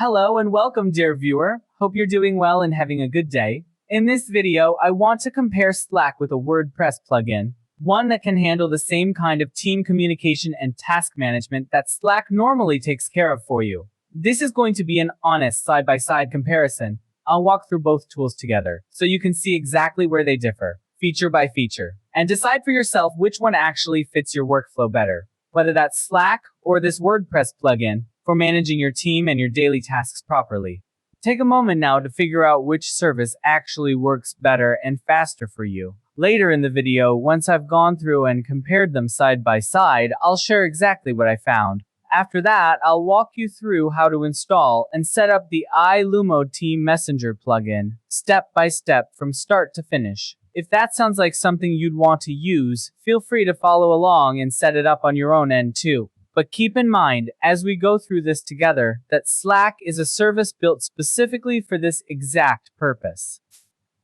Hello and welcome, dear viewer. Hope you're doing well and having a good day. In this video, I want to compare Slack with a WordPress plugin, one that can handle the same kind of team communication and task management that Slack normally takes care of for you. This is going to be an honest side-by-side comparison. I'll walk through both tools together so you can see exactly where they differ, feature by feature, and decide for yourself which one actually fits your workflow better, whether that's Slack or this WordPress plugin for managing your team and your daily tasks properly. Take a moment now to figure out which service actually works better and faster for you. Later in the video, once I've gone through and compared them side by side, I'll share exactly what I found. After that, I'll walk you through how to install and set up the Lumo Team Messenger plugin, step by step from start to finish. If that sounds like something you'd want to use, feel free to follow along and set it up on your own end too. But keep in mind, as we go through this together, that Slack is a service built specifically for this exact purpose.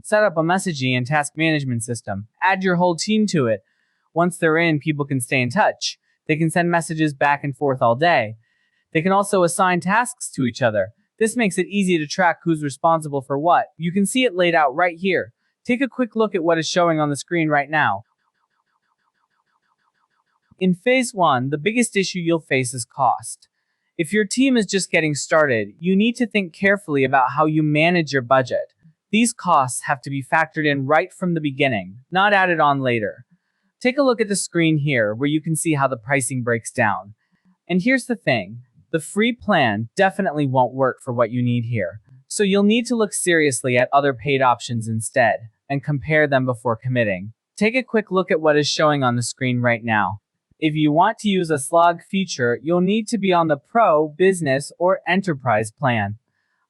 Set up a messaging and task management system. Add your whole team to it. Once they're in, people can stay in touch. They can send messages back and forth all day. They can also assign tasks to each other. This makes it easy to track who's responsible for what. You can see it laid out right here. Take a quick look at what is showing on the screen right now. In Phase 1, the biggest issue you'll face is cost. If your team is just getting started, you need to think carefully about how you manage your budget. These costs have to be factored in right from the beginning, not added on later. Take a look at the screen here where you can see how the pricing breaks down. And here's the thing, the free plan definitely won't work for what you need here. So you'll need to look seriously at other paid options instead and compare them before committing. Take a quick look at what is showing on the screen right now. If you want to use a slog feature, you'll need to be on the Pro, Business, or Enterprise plan.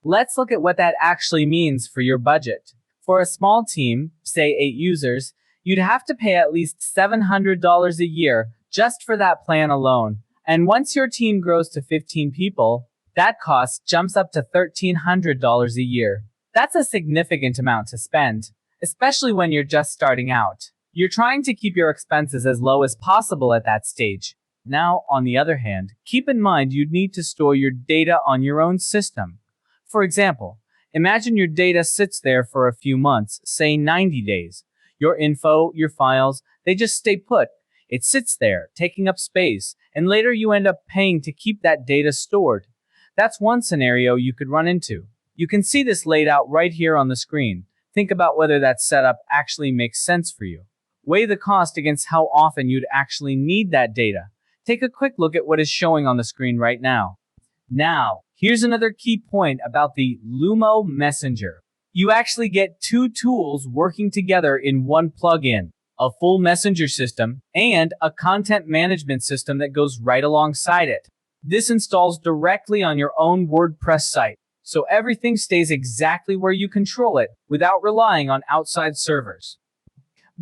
Let's look at what that actually means for your budget. For a small team, say 8 users, you'd have to pay at least $700 a year just for that plan alone. And once your team grows to 15 people, that cost jumps up to $1,300 a year. That's a significant amount to spend, especially when you're just starting out. You're trying to keep your expenses as low as possible at that stage. Now, on the other hand, keep in mind you'd need to store your data on your own system. For example, imagine your data sits there for a few months, say 90 days. Your info, your files, they just stay put. It sits there, taking up space, and later you end up paying to keep that data stored. That's one scenario you could run into. You can see this laid out right here on the screen. Think about whether that setup actually makes sense for you. Weigh the cost against how often you'd actually need that data. Take a quick look at what is showing on the screen right now. Now, here's another key point about the Lumo Messenger. You actually get 2 tools working together in one plugin, a full messenger system and a content management system that goes right alongside it. This installs directly on your own WordPress site, so everything stays exactly where you control it without relying on outside servers.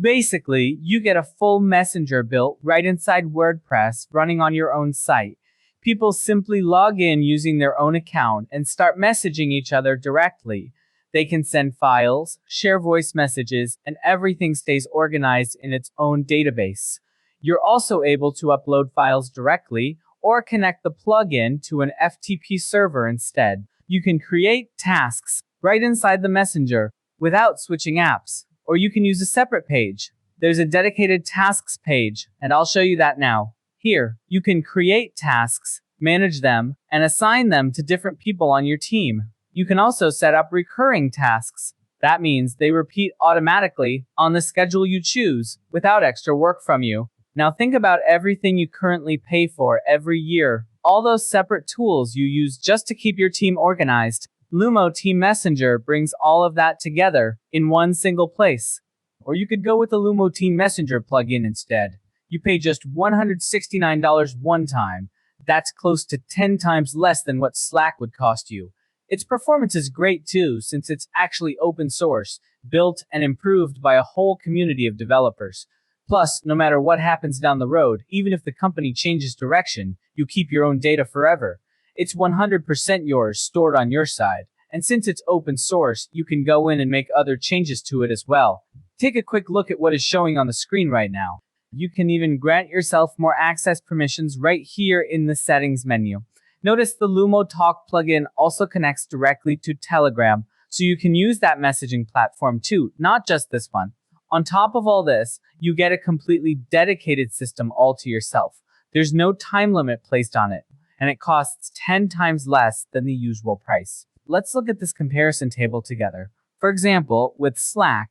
Basically, you get a full messenger built right inside WordPress running on your own site. People simply log in using their own account and start messaging each other directly. They can send files, share voice messages, and everything stays organized in its own database. You're also able to upload files directly or connect the plugin to an FTP server instead. You can create tasks right inside the messenger without switching apps. Or you can use a separate page. There's a dedicated tasks page, and I'll show you that now. Here, you can create tasks, manage them, and assign them to different people on your team. You can also set up recurring tasks. That means they repeat automatically on the schedule you choose, without extra work from you. Now think about everything you currently pay for every year, all those separate tools you use just to keep your team organized. Lumo Team Messenger brings all of that together in one single place. Or you could go with the Lumo Team Messenger plugin instead. You pay just $169 one time. That's close to 10 times less than what Slack would cost you. Its performance is great too, since it's actually open source, built and improved by a whole community of developers. Plus, no matter what happens down the road, even if the company changes direction, you keep your own data forever. It's 100% yours, stored on your side. And since it's open source, you can go in and make other changes to it as well. Take a quick look at what is showing on the screen right now. You can even grant yourself more access permissions right here in the settings menu. Notice the Lumo Talk plugin also connects directly to Telegram, so you can use that messaging platform too, not just this one. On top of all this, you get a completely dedicated system all to yourself. There's no time limit placed on it, and it costs 10 times less than the usual price. Let's look at this comparison table together. For example, with Slack,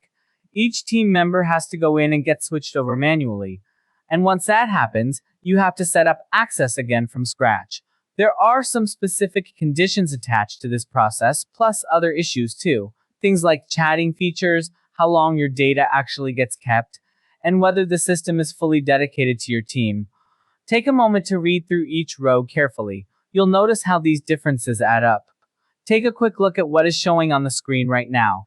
each team member has to go in and get switched over manually. And once that happens, you have to set up access again from scratch. There are some specific conditions attached to this process, plus other issues too. Things like chatting features, how long your data actually gets kept, and whether the system is fully dedicated to your team. Take a moment to read through each row carefully. You'll notice how these differences add up. Take a quick look at what is showing on the screen right now.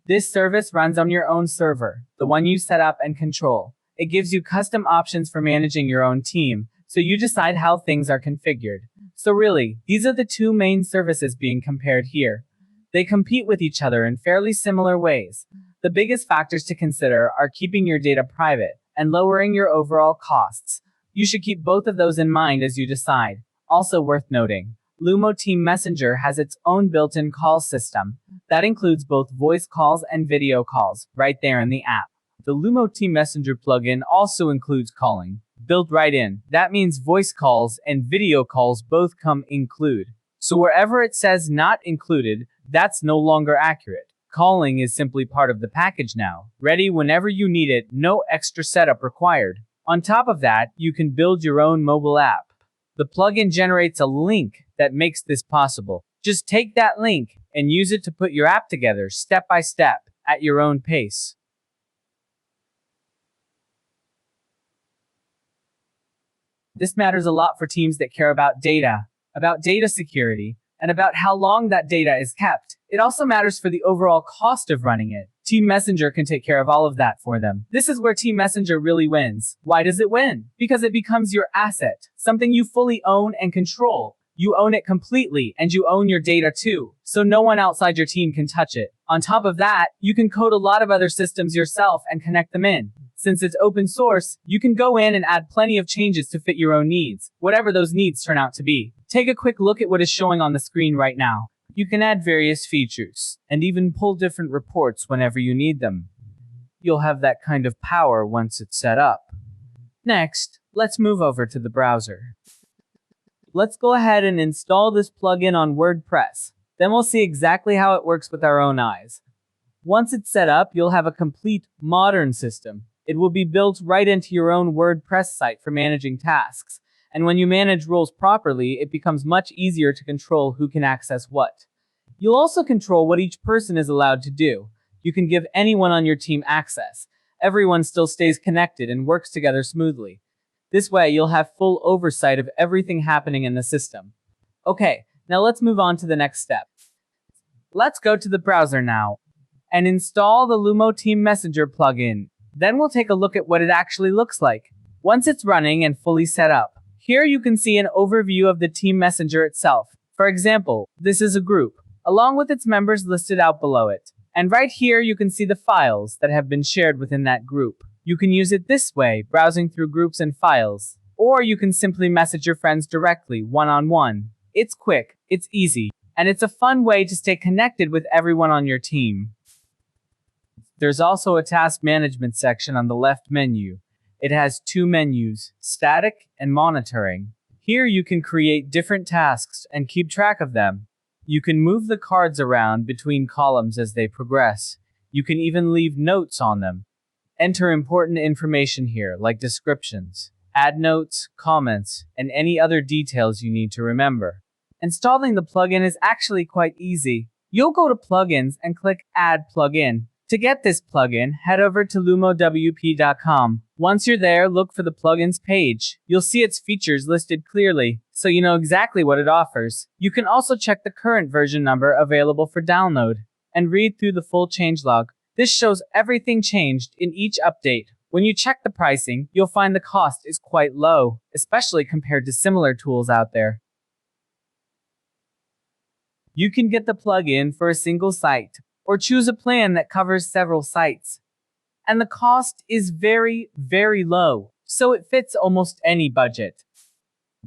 This service runs on your own server, the one you set up and control. It gives you custom options for managing your own team, so you decide how things are configured. So really, these are the two main services being compared here. They compete with each other in fairly similar ways. The biggest factors to consider are keeping your data private and lowering your overall costs. You should keep both of those in mind as you decide. Also worth noting, Lumo Team Messenger has its own built-in call system. That includes both voice calls and video calls, right there in the app. The Lumo Team Messenger plugin also includes calling, built right in. That means voice calls and video calls both come include. So wherever it says not included, that's no longer accurate. Calling is simply part of the package now, ready whenever you need it, no extra setup required. On top of that, you can build your own mobile app. The plugin generates a link that makes this possible. Just take that link and use it to put your app together step by step at your own pace. This matters a lot for teams that care about data security, and about how long that data is kept. It also matters for the overall cost of running it. Team Messenger can take care of all of that for them. This is where Team Messenger really wins. Why does it win? Because it becomes your asset, something you fully own and control. You own it completely, and you own your data too, so no one outside your team can touch it. On top of that, you can code a lot of other systems yourself and connect them in. Since it's open source, you can go in and add plenty of changes to fit your own needs, whatever those needs turn out to be. Take a quick look at what is showing on the screen right now. You can add various features, and even pull different reports whenever you need them. You'll have that kind of power once it's set up. Next, let's move over to the browser. Let's go ahead and install this plugin on WordPress. Then we'll see exactly how it works with our own eyes. Once it's set up, you'll have a complete, modern system. It will be built right into your own WordPress site for managing tasks. And when you manage roles properly, it becomes much easier to control who can access what. You'll also control what each person is allowed to do. You can give anyone on your team access. Everyone still stays connected and works together smoothly. This way, you'll have full oversight of everything happening in the system. Okay, now let's move on to the next step. Let's go to the browser now and install the Lumo Team Messenger plugin. Then we'll take a look at what it actually looks like. Once it's running and fully set up, here you can see an overview of the Team Messenger itself. For example, this is a group, along with its members listed out below it. And right here you can see the files that have been shared within that group. You can use it this way, browsing through groups and files. Or you can simply message your friends directly, one-on-one. It's quick, it's easy, and it's a fun way to stay connected with everyone on your team. There's also a task management section on the left menu. It has two menus, static and monitoring. Here you can create different tasks and keep track of them. You can move the cards around between columns as they progress. You can even leave notes on them. Enter important information here, like descriptions. Add notes, comments, and any other details you need to remember. Installing the plugin is actually quite easy. You'll go to Plugins and click Add Plugin. To get this plugin, head over to lumowp.com. Once you're there, look for the plugins page. You'll see its features listed clearly, so you know exactly what it offers. You can also check the current version number available for download, and read through the full changelog. This shows everything changed in each update. When you check the pricing, you'll find the cost is quite low, especially compared to similar tools out there. You can get the plugin for a single site, or choose a plan that covers several sites. And the cost is very, very low, so it fits almost any budget.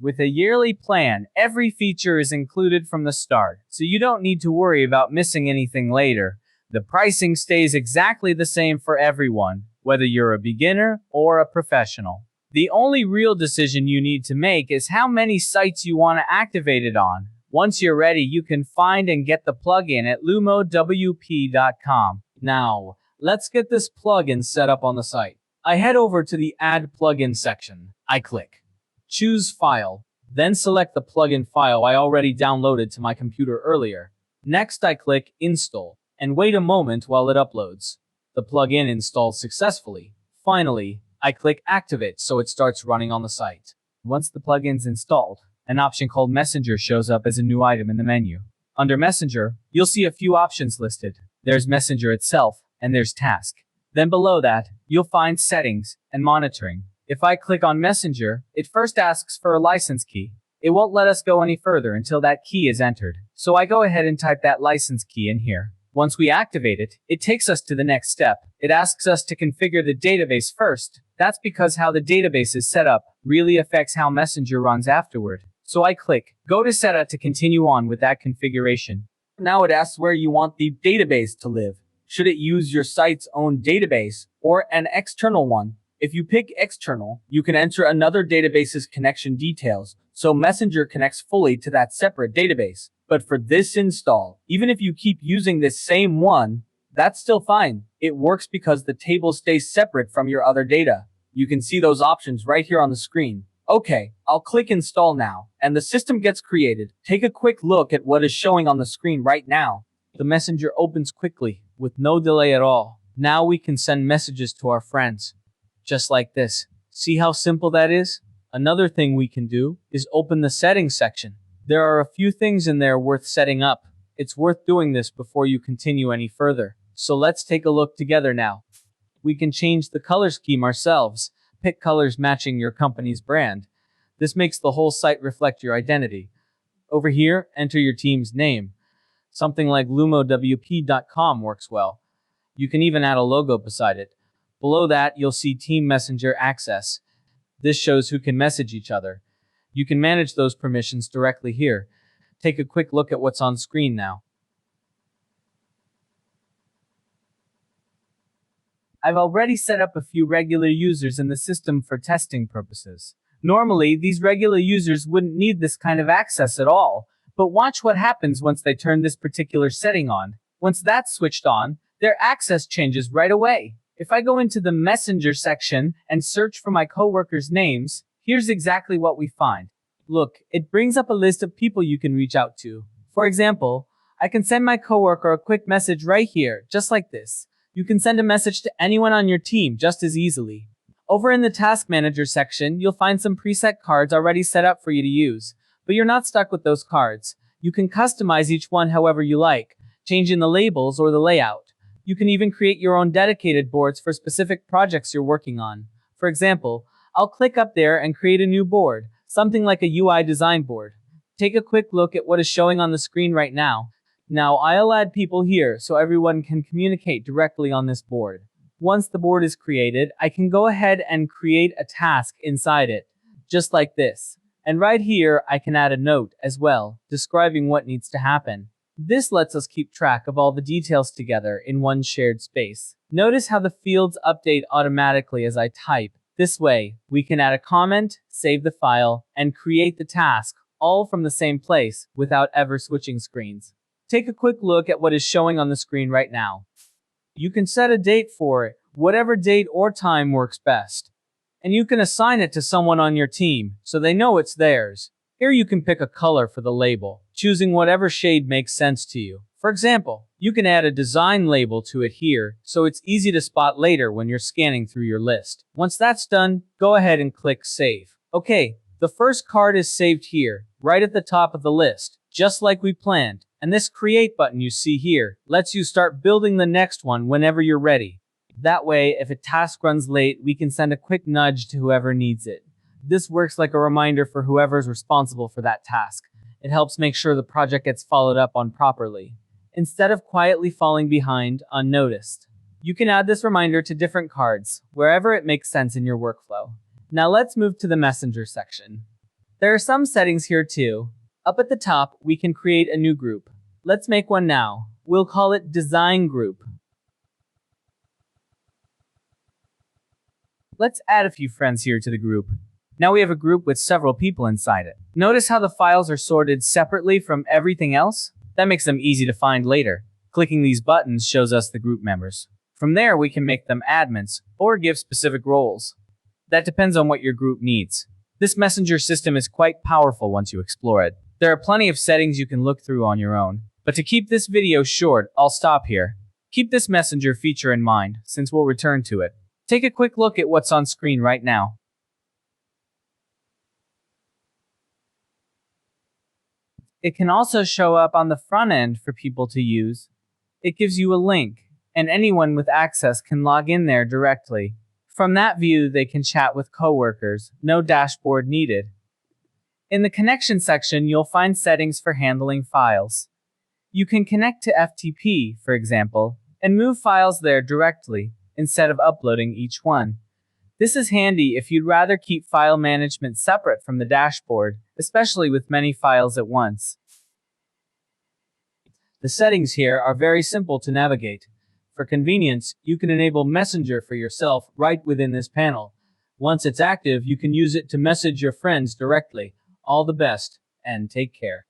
With a yearly plan, every feature is included from the start, so you don't need to worry about missing anything later. The pricing stays exactly the same for everyone, whether you're a beginner or a professional. The only real decision you need to make is how many sites you want to activate it on. Once you're ready, you can find and get the plugin at lumowp.com. Now, let's get this plugin set up on the site. I head over to the Add Plugin section. I click Choose File, then select the plugin file I already downloaded to my computer earlier. Next, I click Install, and wait a moment while it uploads. The plugin installs successfully. Finally, I click Activate so it starts running on the site. Once the plugin's installed, an option called Messenger shows up as a new item in the menu. Under Messenger, you'll see a few options listed. There's Messenger itself, and there's Task. Then below that, you'll find Settings and Monitoring. If I click on Messenger, it first asks for a license key. It won't let us go any further until that key is entered. So I go ahead and type that license key in here. Once we activate it, it takes us to the next step. It asks us to configure the database first. That's because how the database is set up really affects how Messenger runs afterward. So I click Go to Setup to continue on with that configuration. Now it asks where you want the database to live. Should it use your site's own database or an external one? If you pick external, you can enter another database's connection details, so Messenger connects fully to that separate database. But for this install, even if you keep using this same one, that's still fine. It works because the table stays separate from your other data. You can see those options right here on the screen. Okay, I'll click Install now, and the system gets created. Take a quick look at what is showing on the screen right now. The Messenger opens quickly, with no delay at all. Now we can send messages to our friends. Just like this. See how simple that is? Another thing we can do is open the Settings section. There are a few things in there worth setting up. It's worth doing this before you continue any further. So let's take a look together now. We can change the color scheme ourselves. Pick colors matching your company's brand. This makes the whole site reflect your identity. Over here, enter your team's name. Something like lumowp.com works well. You can even add a logo beside it. Below that, you'll see Team Messenger Access. This shows who can message each other. You can manage those permissions directly here. Take a quick look at what's on screen now. I've already set up a few regular users in the system for testing purposes. Normally, these regular users wouldn't need this kind of access at all, but watch what happens once they turn this particular setting on. Once that's switched on, their access changes right away. If I go into the Messenger section and search for my coworkers' names, here's exactly what we find. Look, it brings up a list of people you can reach out to. For example, I can send my coworker a quick message right here, just like this. You can send a message to anyone on your team just as easily. Over in the Task Manager section, you'll find some preset cards already set up for you to use. But you're not stuck with those cards. You can customize each one however you like, changing the labels or the layout. You can even create your own dedicated boards for specific projects you're working on. For example, I'll click up there and create a new board, something like a UI design board. Take a quick look at what is showing on the screen right now. Now I'll add people here so everyone can communicate directly on this board. Once the board is created, I can go ahead and create a task inside it, just like this. And right here, I can add a note as well, describing what needs to happen. This lets us keep track of all the details together in one shared space. Notice how the fields update automatically as I type. This way, we can add a comment, save the file, and create the task, all from the same place, without ever switching screens. Take a quick look at what is showing on the screen right now. You can set a date for it, whatever date or time works best. And you can assign it to someone on your team, so they know it's theirs. Here you can pick a color for the label, choosing whatever shade makes sense to you. For example, you can add a design label to it here, so it's easy to spot later when you're scanning through your list. Once that's done, go ahead and click Save. Okay, the first card is saved here, right at the top of the list, just like we planned. And this Create button you see here lets you start building the next one whenever you're ready. That way, if a task runs late, we can send a quick nudge to whoever needs it. This works like a reminder for whoever's responsible for that task. It helps make sure the project gets followed up on properly, instead of quietly falling behind unnoticed. You can add this reminder to different cards, wherever it makes sense in your workflow. Now let's move to the Messenger section. There are some settings here too. Up at the top, we can create a new group. Let's make one now. We'll call it Design Group. Let's add a few friends here to the group. Now we have a group with several people inside it. Notice how the files are sorted separately from everything else? That makes them easy to find later. Clicking these buttons shows us the group members. From there, we can make them admins or give specific roles. That depends on what your group needs. This messenger system is quite powerful once you explore it. There are plenty of settings you can look through on your own. But to keep this video short, I'll stop here. Keep this messenger feature in mind, since we'll return to it. Take a quick look at what's on screen right now. It can also show up on the front end for people to use. It gives you a link, and anyone with access can log in there directly. From that view, they can chat with coworkers, no dashboard needed. In the connection section, you'll find settings for handling files. You can connect to FTP, for example, and move files there directly, instead of uploading each one. This is handy if you'd rather keep file management separate from the dashboard, especially with many files at once. The settings here are very simple to navigate. For convenience, you can enable Messenger for yourself right within this panel. Once it's active, you can use it to message your friends directly. All the best, and take care.